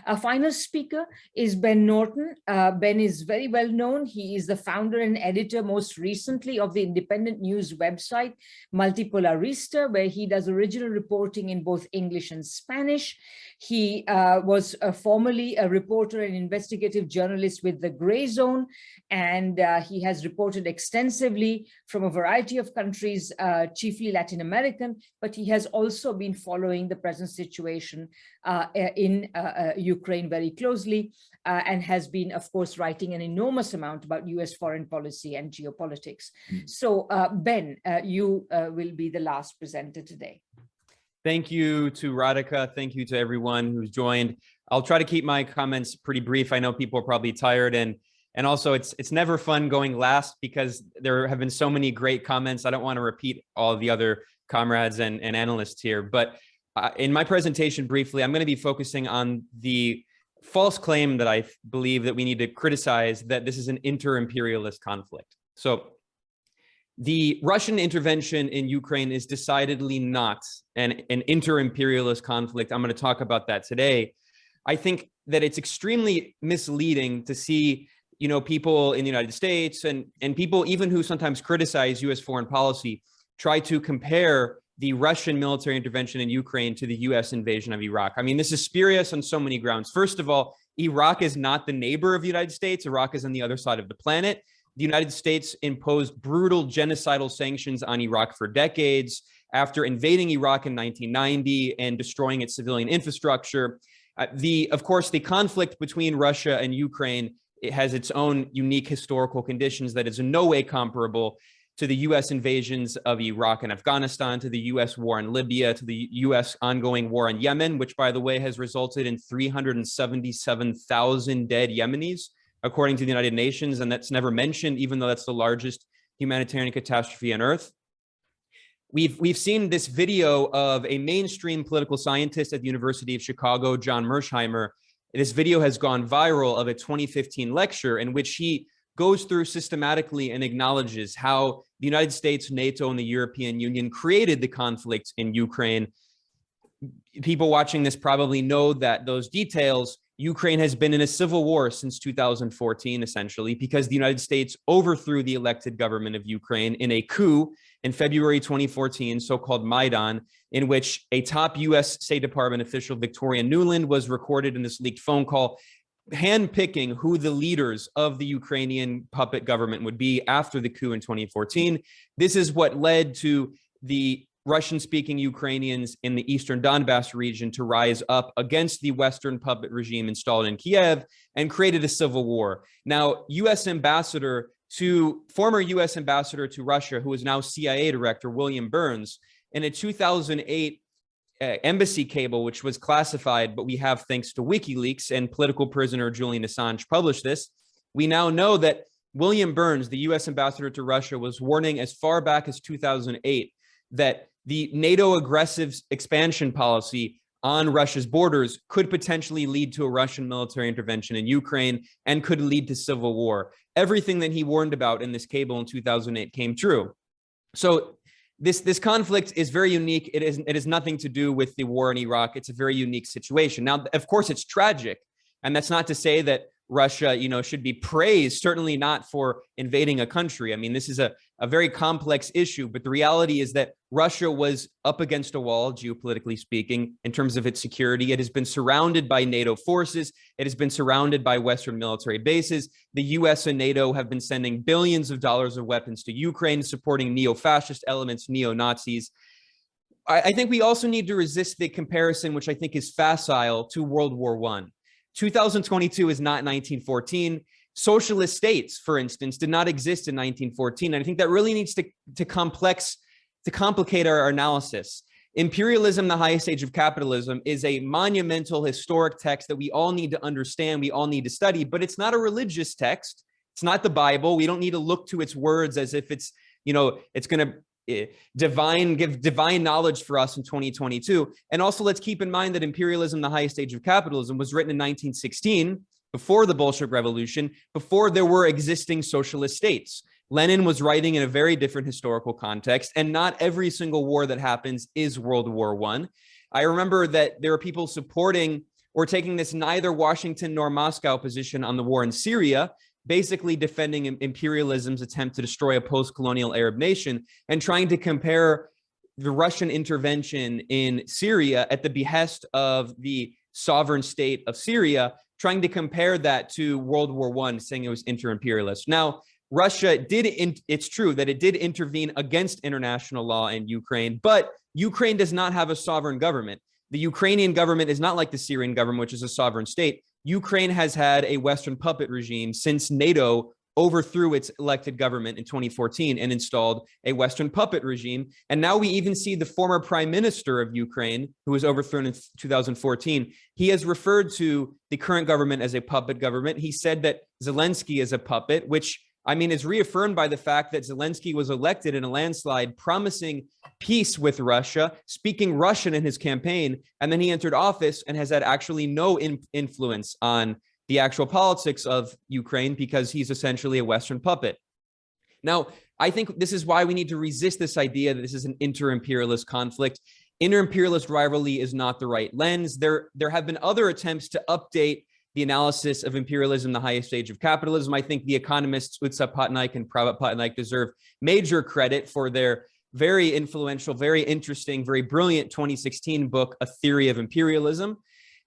Our final speaker is Ben Norton. Ben is very well known. He is the founder and editor most recently of the independent news website Multipolarista, where he does original reporting in both English and Spanish. He was formerly a reporter and investigative journalist with The Gray Zone, and he has reported extensively from a variety of countries, chiefly Latin American, but he has also been following the present situation in Ukraine very closely, and has been, of course, writing an enormous amount about US foreign policy and geopolitics. So Ben, you will be the last presenter today. Thank you to Radhika. Thank you to everyone who's joined. I'll try to keep my comments pretty brief. I know people are probably tired, and also it's never fun going last because there have been so many great comments. I don't want to repeat all of the other comrades and analysts here, but in my presentation briefly, I'm going to be focusing on the false claim that I believe that we need to criticize, that this is an inter-imperialist conflict. So the Russian intervention in Ukraine is decidedly not an inter-imperialist conflict. I'm going to talk about that today. I think that it's extremely misleading to see, people in the United States and people even who sometimes criticize US foreign policy try to compare the Russian military intervention in Ukraine to the US invasion of Iraq. I mean, this is spurious on so many grounds. First of all, Iraq is not the neighbor of the United States. Iraq is on the other side of the planet. The United States imposed brutal genocidal sanctions on Iraq for decades after invading Iraq in 1990 and destroying its civilian infrastructure. Of course, the conflict between Russia and Ukraine, it has its own unique historical conditions that is in no way comparable to the US invasions of Iraq and Afghanistan, to the US war in Libya, to the US ongoing war in Yemen, which, by the way, has resulted in 377,000 dead Yemenis, according to the United Nations, and that's never mentioned, even though that's the largest humanitarian catastrophe on Earth. We've seen this video of a mainstream political scientist at the University of Chicago, John Mersheimer. This video has gone viral of a 2015 lecture in which he goes through systematically and acknowledges how the United States, NATO, and the European Union created the conflict in Ukraine. People watching this probably know that those details. Ukraine has been in a civil war since 2014, essentially, because the United States overthrew the elected government of Ukraine in a coup in February 2014, so-called Maidan, in which a top US State Department official, Victoria Nuland, was recorded in this leaked phone call, handpicking who the leaders of the Ukrainian puppet government would be after the coup in 2014. This is what led to the Russian-speaking Ukrainians in the eastern Donbass region to rise up against the Western puppet regime installed in Kiev and created a civil war. Now, former US ambassador to Russia, who is now CIA director, William Burns, in a 2008 embassy cable, which was classified, but we have, thanks to WikiLeaks and political prisoner Julian Assange, published this. We now know that William Burns, the US ambassador to Russia, was warning as far back as 2008 that the NATO aggressive expansion policy on Russia's borders could potentially lead to a Russian military intervention in Ukraine and could lead to civil war. Everything that he warned about in this cable in 2008 came true. So this conflict is very unique. It is nothing to do with the war in Iraq. It's a very unique situation. Now, of course, it's tragic. And that's not to say that Russia, should be praised, certainly not for invading a country. I mean, this is a very complex issue, but the reality is that Russia was up against a wall, geopolitically speaking, in terms of its security. It has been surrounded by NATO forces. It has been surrounded by Western military bases. The US and NATO have been sending billions of dollars of weapons to Ukraine, supporting neo-fascist elements, neo-Nazis. I think we also need to resist the comparison, which I think is facile, to World War I. 2022 is not 1914. Socialist states, for instance, did not exist in 1914. And I think that really needs to complicate our analysis. Imperialism, the Highest Age of Capitalism, is a monumental historic text that we all need to understand, we all need to study, but it's not a religious text. It's not the Bible. We don't need to look to its words as if it's, it's going to give divine knowledge for us in 2022. And also, let's keep in mind that Imperialism, the Highest Age of Capitalism, was written in 1916, before the Bolshevik Revolution, before there were existing socialist states. Lenin was writing in a very different historical context, and not every single war that happens is World War I. I remember that there are people supporting or taking this neither Washington nor Moscow position on the war in Syria, basically defending imperialism's attempt to destroy a post-colonial Arab nation, and trying to compare the Russian intervention in Syria at the behest of the sovereign state of Syria, trying to compare that to World War I, saying it was inter-imperialist. Now, Russia it's true that it did intervene against international law in Ukraine, but Ukraine does not have a sovereign government. The Ukrainian government is not like the Syrian government, which is a sovereign state. Ukraine has had a Western puppet regime since NATO overthrew its elected government in 2014 and installed a Western puppet regime. And now we even see the former prime minister of Ukraine, who was overthrown in 2014. He has referred to the current government as a puppet government. He said that Zelensky is a puppet, which I mean, is reaffirmed by the fact that Zelensky was elected in a landslide, promising peace with Russia, speaking Russian in his campaign, and then he entered office and has had actually no influence on the actual politics of Ukraine because he's essentially a Western puppet. Now, I think this is why we need to resist this idea that this is an inter-imperialist conflict. Inter-imperialist rivalry is not the right lens. There have been other attempts to update the analysis of imperialism, the highest stage of capitalism. I think the economists Utsa Patnaik and Pravat Patnaik deserve major credit for their very influential, very interesting, very brilliant 2016 book, A Theory of Imperialism.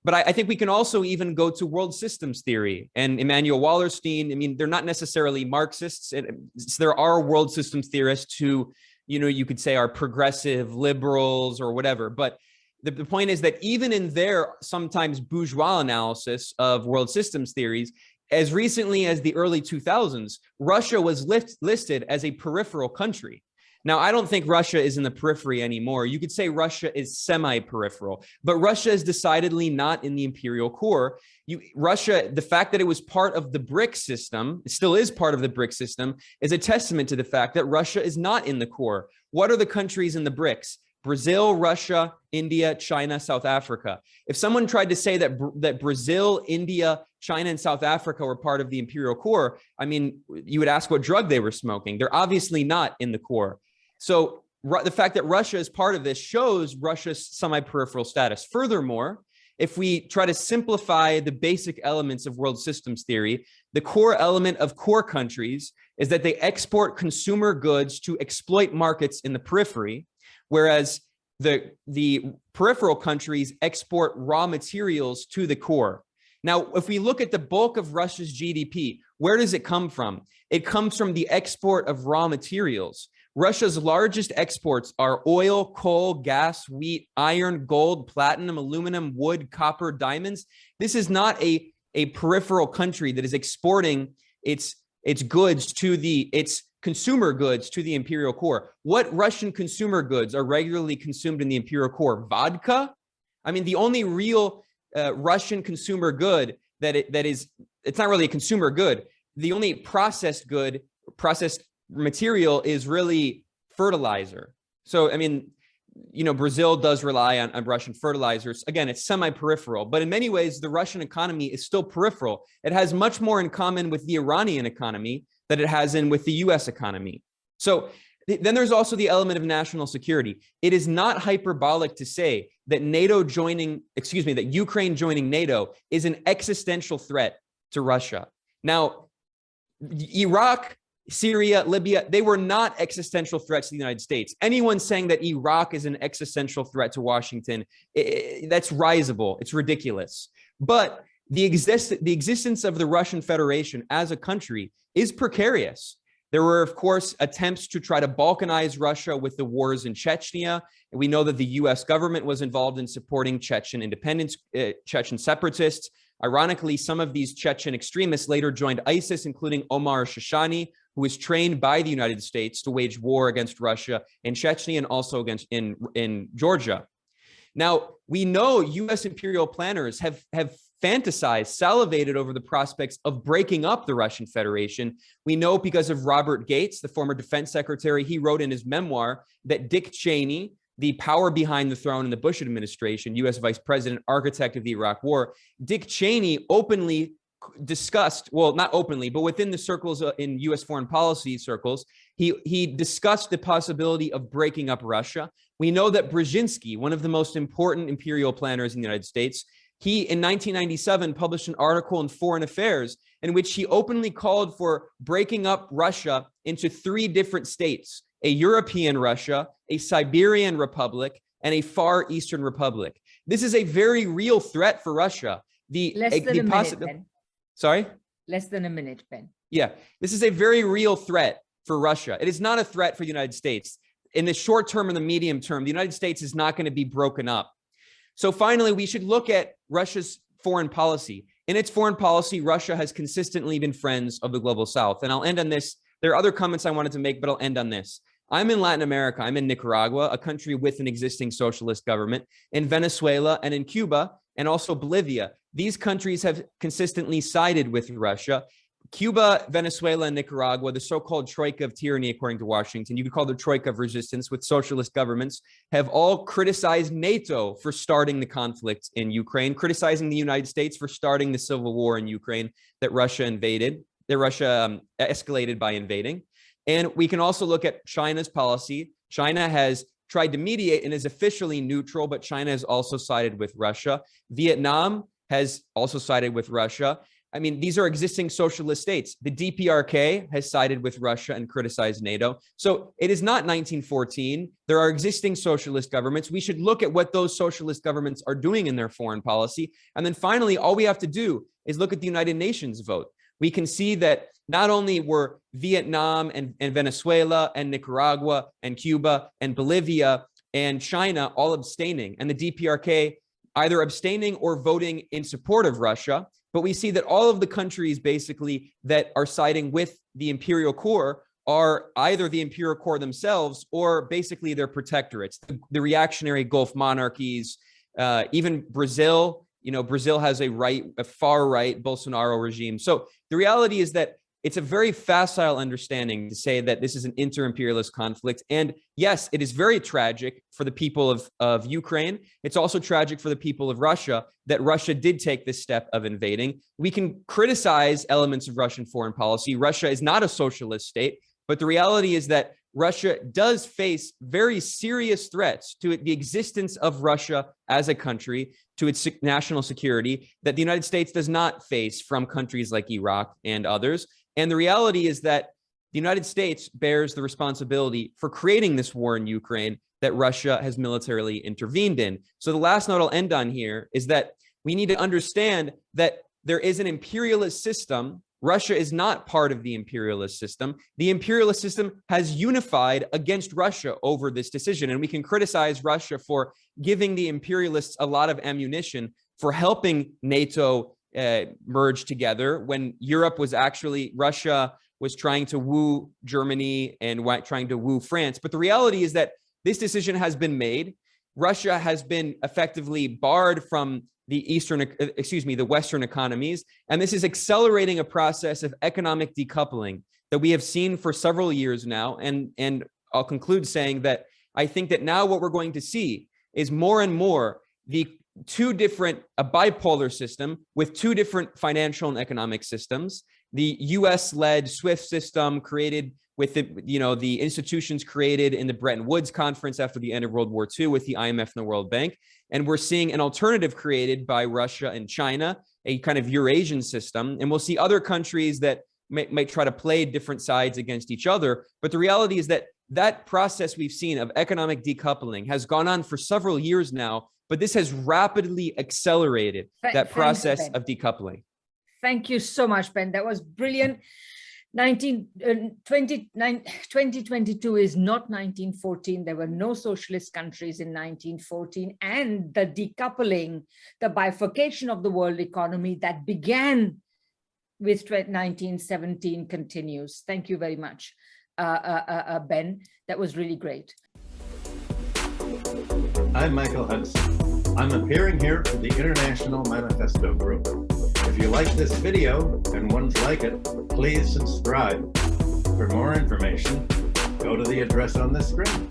But I think we can also even go to world systems theory and Immanuel Wallerstein. I mean, they're not necessarily Marxists. There are world systems theorists who, you could say are progressive liberals or whatever. But the point is that even in their sometimes bourgeois analysis of world systems theories, as recently as the early 2000s, Russia was listed as a peripheral country. Now, I don't think Russia is in the periphery anymore. You could say Russia is semi-peripheral, but Russia is decidedly not in the imperial core. Russia, the fact that it was part of the BRIC system, it still is part of the BRIC system, is a testament to the fact that Russia is not in the core. What are the countries in the BRICS? Brazil, Russia, India, China, South Africa. If someone tried to say that Brazil, India, China, and South Africa were part of the imperial core, I mean, you would ask what drug they were smoking. They're obviously not in the core. So the fact that Russia is part of this shows Russia's semi-peripheral status. Furthermore, if we try to simplify the basic elements of world systems theory, the core element of core countries is that they export consumer goods to exploit markets in the periphery, whereas the peripheral countries export raw materials to the core. Now, if we look at the bulk of Russia's GDP, where does it come from? It comes from the export of raw materials. Russia's largest exports are oil, coal, gas, wheat, iron, gold, platinum, aluminum, wood, copper, diamonds. This is not a peripheral country that is exporting its goods to its consumer goods to the imperial core. What Russian consumer goods are regularly consumed in the imperial core? Vodka? I mean, the only real Russian consumer good it's not really a consumer good. The only processed material is really fertilizer. So, I mean, Brazil does rely on Russian fertilizers. Again, it's semi-peripheral, but in many ways, the Russian economy is still peripheral. It has much more in common with the Iranian economy than it has with the US economy. So then there's also the element of national security. It is not hyperbolic to say that that Ukraine joining NATO is an existential threat to Russia. Now, Iraq, Syria, Libya, they were not existential threats to the United States. Anyone saying that Iraq is an existential threat to Washington, that's risible. It's ridiculous. But the existence of the Russian Federation as a country is precarious. There were, of course, attempts to try to balkanize Russia with the wars in Chechnya. And we know that the US government was involved in supporting Chechen independence, Chechen separatists. Ironically, some of these Chechen extremists later joined ISIS, including Omar Shashani, who was trained by the United States to wage war against Russia in Chechnya and also in Georgia. Now, we know US imperial planners have fantasized, salivated over the prospects of breaking up the Russian Federation. We know because of Robert Gates, the former defense secretary, he wrote in his memoir that Dick Cheney, the power behind the throne in the Bush administration, US vice president, architect of the Iraq war, Dick Cheney openly discussed, well, not openly, but within the circles in US foreign policy circles, he discussed the possibility of breaking up Russia. We know that Brzezinski, one of the most important imperial planners in the United States, He, in 1997, published an article in Foreign Affairs in which he openly called for breaking up Russia into 3 different states: a European Russia, a Siberian Republic, and a Far Eastern Republic. This is a very real threat for Russia. Less than a minute, Ben. Sorry? Less than a minute, Ben. Yeah, this is a very real threat for Russia. It is not a threat for the United States. In the short term and the medium term, the United States is not going to be broken up. So finally, we should look at Russia's foreign policy. In its foreign policy, Russia has consistently been friends of the global South. And I'll end on this. There are other comments I wanted to make, but I'll end on this. I'm in Latin America. I'm in Nicaragua, a country with an existing socialist government, in Venezuela and in Cuba, and also Bolivia. These countries have consistently sided with Russia. Cuba, Venezuela, and Nicaragua, the so-called troika of tyranny, according to Washington, you could call the troika of resistance with socialist governments, have all criticized NATO for starting the conflict in Ukraine, criticizing the United States for starting the civil war in Ukraine that Russia escalated by invading. And we can also look at China's policy. China has tried to mediate and is officially neutral, but China has also sided with Russia. Vietnam has also sided with Russia. I mean, these are existing socialist states. The DPRK has sided with Russia and criticized NATO. So it is not 1914. There are existing socialist governments. We should look at what those socialist governments are doing in their foreign policy. And then finally, all we have to do is look at the United Nations vote. We can see that not only were Vietnam and Venezuela and Nicaragua and Cuba and Bolivia and China all abstaining, and the DPRK either abstaining or voting in support of Russia, but we see that all of the countries basically that are siding with the imperial core are either the imperial core themselves or basically their protectorates, the reactionary Gulf monarchies, even Brazil. You know, Brazil has a far right Bolsonaro regime. So the reality is that it's a very facile understanding to say that this is an inter-imperialist conflict. And yes, it is very tragic for the people of Ukraine. It's also tragic for the people of Russia that Russia did take this step of invading. We can criticize elements of Russian foreign policy. Russia is not a socialist state, but the reality is that Russia does face very serious threats to the existence of Russia as a country, to its national security, that the United States does not face from countries like Iraq and others. And the reality is that the United States bears the responsibility for creating this war in Ukraine that Russia has militarily intervened in. So the last note I'll end on here is that we need to understand that there is an imperialist system. Russia is not part of the imperialist system. The imperialist system has unified against Russia over this decision. And we can criticize Russia for giving the imperialists a lot of ammunition for helping NATO merge together when Russia was trying to woo Germany and trying to woo France. But the reality is that this decision has been made. Russia has been effectively barred from the Western economies. And this is accelerating a process of economic decoupling that we have seen for several years now. And I'll conclude saying that I think that now what we're going to see is more and more a bipolar system with 2 different financial and economic systems. The US-led SWIFT system created with the institutions created in the Bretton Woods Conference after the end of World War II with the IMF and the World Bank. And we're seeing an alternative created by Russia and China, a kind of Eurasian system. And we'll see other countries that might try to play different sides against each other. But the reality is that process we've seen of economic decoupling has gone on for several years now, but this has rapidly accelerated that process of decoupling. Thank you so much, Ben. That was brilliant. 2022 is not 1914. There were no socialist countries in 1914. And the decoupling, the bifurcation of the world economy that began with 1917 continues. Thank you very much, Ben. That was really great. I'm Michael Hudson. I'm appearing here for the International Manifesto Group. If you like this video and ones like it, please subscribe. For more information, go to the address on the screen.